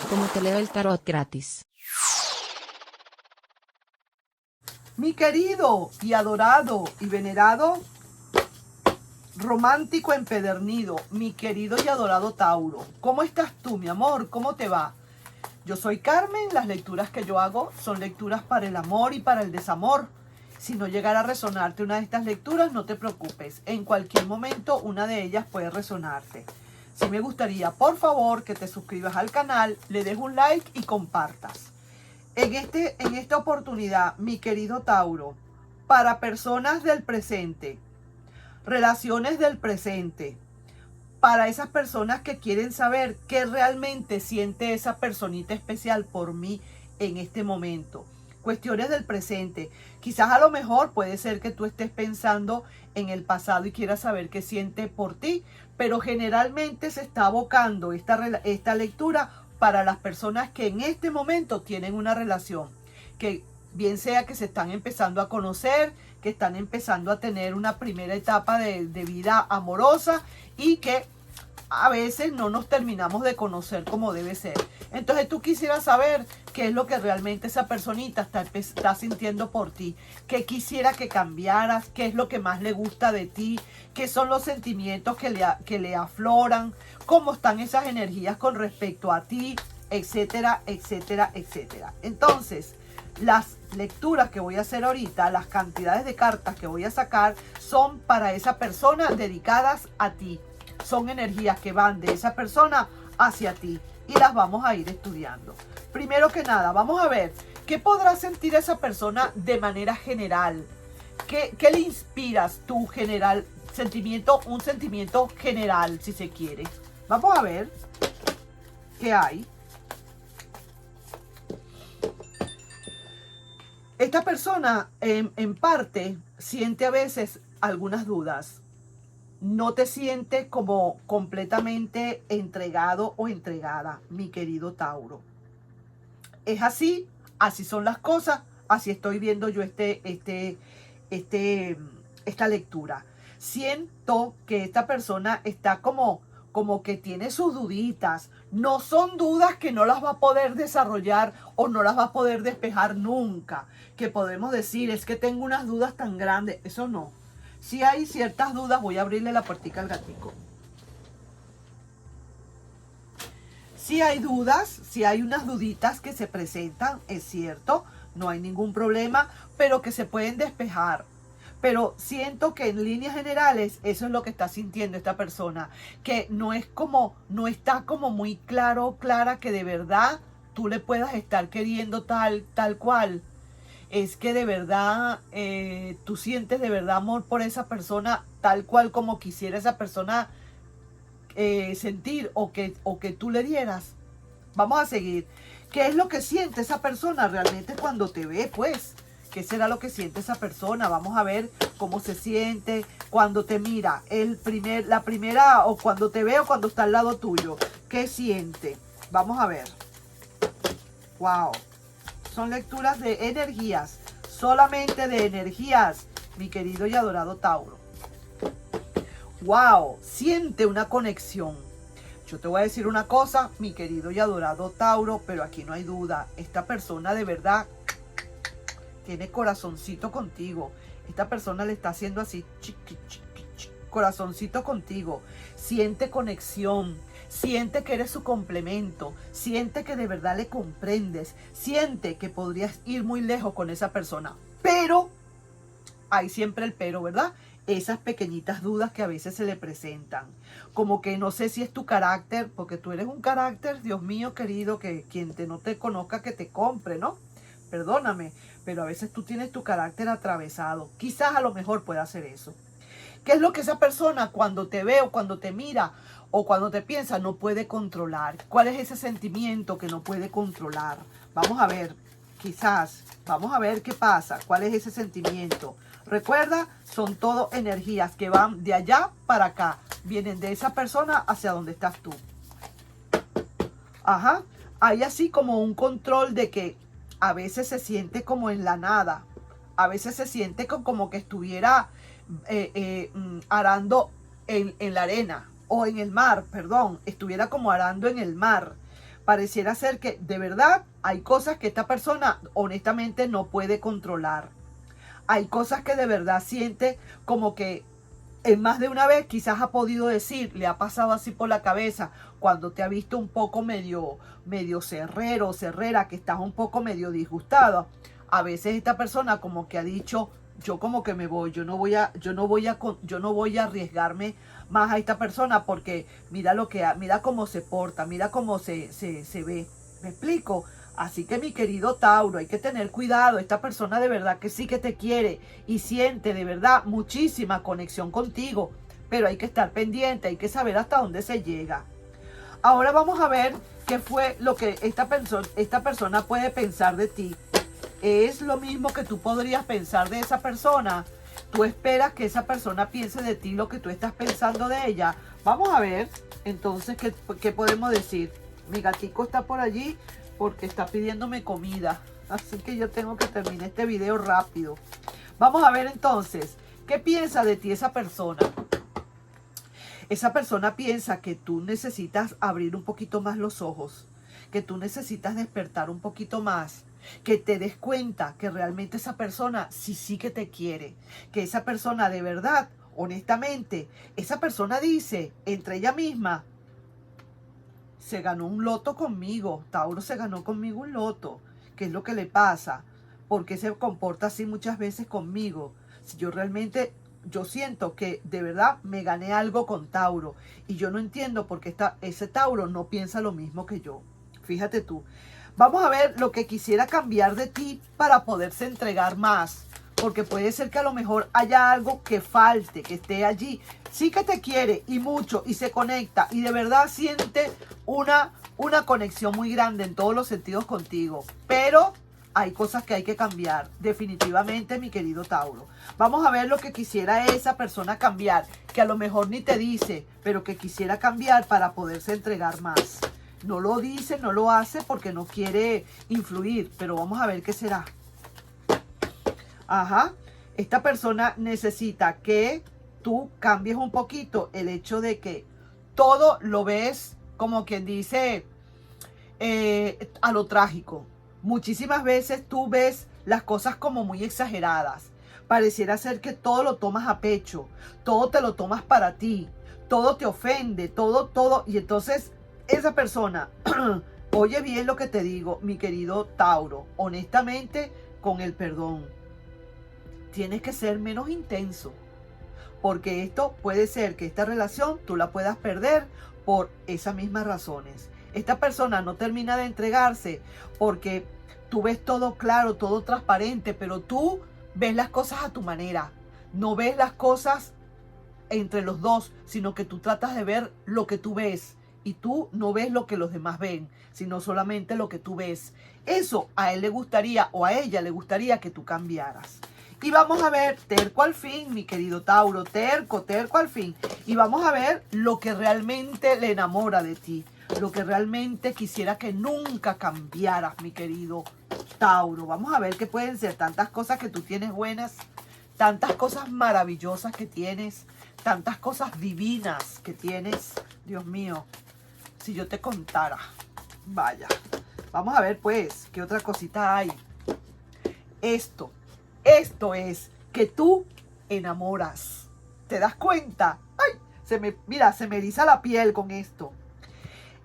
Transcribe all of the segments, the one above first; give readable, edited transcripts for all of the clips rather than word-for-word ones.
como te leo el tarot gratis. Mi querido y adorado y venerado romántico empedernido, mi querido y adorado Tauro, ¿cómo estás tú, mi amor? ¿Cómo te va? Yo soy Carmen, las lecturas que yo hago son lecturas para el amor y para el desamor. Si no llegara a resonarte una de estas lecturas, no te preocupes, en cualquier momento una de ellas puede resonarte. Sí me gustaría, por favor, que te suscribas al canal, le des un like y compartas. En esta oportunidad, mi querido Tauro, para personas del presente, relaciones del presente, para esas personas que quieren saber qué realmente siente esa personita especial por mí en este momento. Cuestiones del presente. Quizás a lo mejor puede ser que tú estés pensando en el pasado y quieras saber qué siente por ti, pero generalmente se está abocando esta lectura para las personas que en este momento tienen una relación, que bien sea que se están empezando a conocer, que están empezando a tener una primera etapa de vida amorosa y que a veces no nos terminamos de conocer como debe ser. Entonces tú quisieras saber qué es lo que realmente esa personita está sintiendo por ti, qué quisiera que cambiaras, qué es lo que más le gusta de ti, qué son los sentimientos que le afloran, cómo están esas energías con respecto a ti, etcétera, etcétera, etcétera. Entonces, las lecturas que voy a hacer ahorita, las cantidades de cartas que voy a sacar son para esa persona, dedicadas a ti. Son energías que van de esa persona hacia ti y las vamos a ir estudiando. Primero que nada, vamos a ver qué podrá sentir esa persona de manera general. ¿Qué le inspiras tú general? Un sentimiento general, si se quiere. Vamos a ver qué hay. Esta persona en parte siente a veces algunas dudas. No te sientes como completamente entregado o entregada, mi querido Tauro. Es así, así son las cosas, así estoy viendo yo esta lectura. Siento que esta persona está como que tiene sus duditas. No son dudas que no las va a poder desarrollar o no las va a poder despejar nunca. Que podemos decir, es que tengo unas dudas tan grandes. Eso no. Si hay ciertas dudas, voy a abrirle la puertica al gatico. Si hay dudas, si hay unas duditas que se presentan, es cierto, no hay ningún problema, pero que se pueden despejar. Pero siento que en líneas generales eso es lo que está sintiendo esta persona, que no está como muy clara que de verdad tú le puedas estar queriendo tal cual. Es que de verdad tú sientes de verdad amor por esa persona tal cual como quisiera esa persona sentir o que tú le dieras. Vamos a seguir. ¿Qué es lo que siente esa persona realmente cuando te ve, pues? ¿Qué será lo que siente esa persona? Vamos a ver cómo se siente cuando te mira. La primera, o cuando te ve o cuando está al lado tuyo. ¿Qué siente? Vamos a ver. Wow. Son lecturas de energías, solamente de energías, mi querido y adorado Tauro. Wow, siente una conexión. Yo te voy a decir una cosa, mi querido y adorado Tauro, pero aquí no hay duda. Esta persona de verdad tiene corazoncito contigo. Esta persona le está haciendo así, chiqui, chiqui, chiqui, corazoncito contigo. Siente conexión. Siente que eres su complemento, siente que de verdad le comprendes, siente que podrías ir muy lejos con esa persona, pero hay siempre el pero, ¿verdad? Esas pequeñitas dudas que a veces se le presentan, como que no sé si es tu carácter, porque tú eres un carácter, Dios mío querido, que quien no te conozca que te compre, ¿no? Perdóname, pero a veces tú tienes tu carácter atravesado, quizás a lo mejor pueda hacer eso. ¿Qué es lo que esa persona cuando te ve o cuando te mira o cuando te piensa no puede controlar? ¿Cuál es ese sentimiento que no puede controlar? Vamos a ver, quizás, vamos a ver qué pasa. ¿Cuál es ese sentimiento? Recuerda, son todo energías que van de allá para acá. Vienen de esa persona hacia donde estás tú. Ajá, hay así como un control de que a veces se siente como en la nada. A veces se siente como que estuviera arando en la arena o en el mar, perdón, estuviera como arando en el mar. Pareciera ser que de verdad hay cosas que esta persona honestamente no puede controlar. Hay cosas que de verdad siente como que en más de una vez quizás ha podido decir, le ha pasado así por la cabeza cuando te ha visto un poco medio cerrero, cerrera, que estás un poco medio disgustado. A veces esta persona como que ha dicho, yo como que me voy, yo no voy a arriesgarme más a esta persona porque mira mira cómo se porta, mira cómo se ve. ¿Me explico? Así que mi querido Tauro, hay que tener cuidado. Esta persona de verdad que sí que te quiere y siente de verdad muchísima conexión contigo. Pero hay que estar pendiente, hay que saber hasta dónde se llega. Ahora vamos a ver qué fue lo que esta persona puede pensar de ti. ¿Es lo mismo que tú podrías pensar de esa persona? ¿Tú esperas que esa persona piense de ti lo que tú estás pensando de ella? Vamos a ver entonces qué podemos decir. Mi gatico está por allí porque está pidiéndome comida. Así que yo tengo que terminar este video rápido. Vamos a ver entonces, ¿qué piensa de ti esa persona? Esa persona piensa que tú necesitas abrir un poquito más los ojos, que tú necesitas despertar un poquito más, que te des cuenta que realmente esa persona sí que te quiere, que esa persona de verdad, honestamente, esa persona dice entre ella misma, se ganó un loto conmigo, Tauro se ganó conmigo un loto. ¿Qué es lo que le pasa? ¿Por qué se comporta así muchas veces conmigo? Si yo siento que de verdad me gané algo con Tauro y yo no entiendo por qué ese Tauro no piensa lo mismo que yo. Fíjate tú. Vamos a ver lo que quisiera cambiar de ti para poderse entregar más. Porque puede ser que a lo mejor haya algo que falte, que esté allí. Sí que te quiere y mucho y se conecta y de verdad siente una conexión muy grande en todos los sentidos contigo. Pero hay cosas que hay que cambiar, definitivamente, mi querido Tauro. Vamos a ver lo que quisiera esa persona cambiar, que a lo mejor ni te dice, pero que quisiera cambiar para poderse entregar más. No lo dice, no lo hace porque no quiere influir, pero vamos a ver qué será. Ajá, esta persona necesita que tú cambies un poquito el hecho de que todo lo ves como quien dice a lo trágico. Muchísimas veces tú ves las cosas como muy exageradas. Pareciera ser que todo lo tomas a pecho, todo te lo tomas para ti, todo te ofende, todo. Y entonces esa persona, oye bien lo que te digo, mi querido Tauro, honestamente, con el perdón. Tienes que ser menos intenso, porque esto puede ser que esta relación tú la puedas perder por esas mismas razones. Esta persona no termina de entregarse porque tú ves todo claro, todo transparente, pero tú ves las cosas a tu manera. No ves las cosas entre los dos, sino que tú tratas de ver lo que tú ves. Y tú no ves lo que los demás ven, sino solamente lo que tú ves. Eso a él le gustaría o a ella le gustaría que tú cambiaras. Y vamos a ver, terco al fin, mi querido Tauro, terco al fin. Y vamos a ver lo que realmente le enamora de ti, lo que realmente quisiera que nunca cambiaras, mi querido Tauro. Vamos a ver qué pueden ser tantas cosas que tú tienes buenas, tantas cosas maravillosas que tienes, tantas cosas divinas que tienes. Dios mío, si yo te contara. Vaya, vamos a ver pues, qué otra cosita hay. Esto es que tú enamoras. ¿Te das cuenta? ¡Ay! Mira, se me eriza la piel con esto.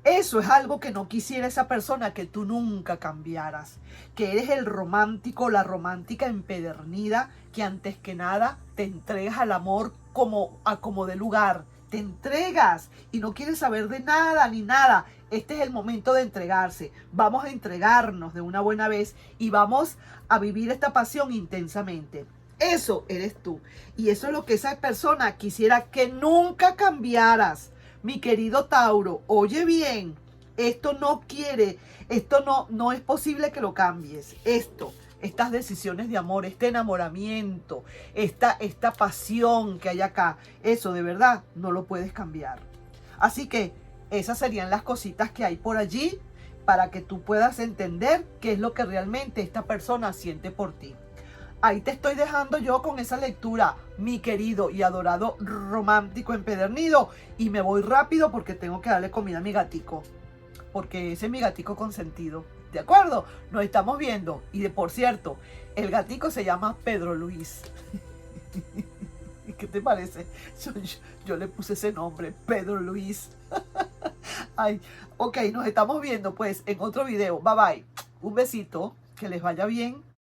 Eso es algo que no quisiera esa persona que tú nunca cambiaras. Que eres el romántico, la romántica empedernida, que antes que nada te entregas al amor como de lugar. Te entregas y no quieres saber de nada ni nada. Este es el momento de entregarse. Vamos a entregarnos de una buena vez y vamos a vivir esta pasión intensamente. Eso eres tú. Y eso es lo que esa persona quisiera que nunca cambiaras. Mi querido Tauro, oye bien, esto no es posible que lo cambies. Estas decisiones de amor, este enamoramiento, esta pasión que hay acá, eso de verdad no lo puedes cambiar. Así que esas serían las cositas que hay por allí para que tú puedas entender qué es lo que realmente esta persona siente por ti. Ahí te estoy dejando yo con esa lectura, mi querido y adorado romántico empedernido. Y me voy rápido porque tengo que darle comida a mi gatico. porque ese es mi gatico consentido. ¿De acuerdo? Nos estamos viendo. Y por cierto, el gatico se llama Pedro Luis. ¿Qué te parece? Yo le puse ese nombre, Pedro Luis. Ay, ok, nos estamos viendo pues en otro video. Bye bye. Un besito, que les vaya bien.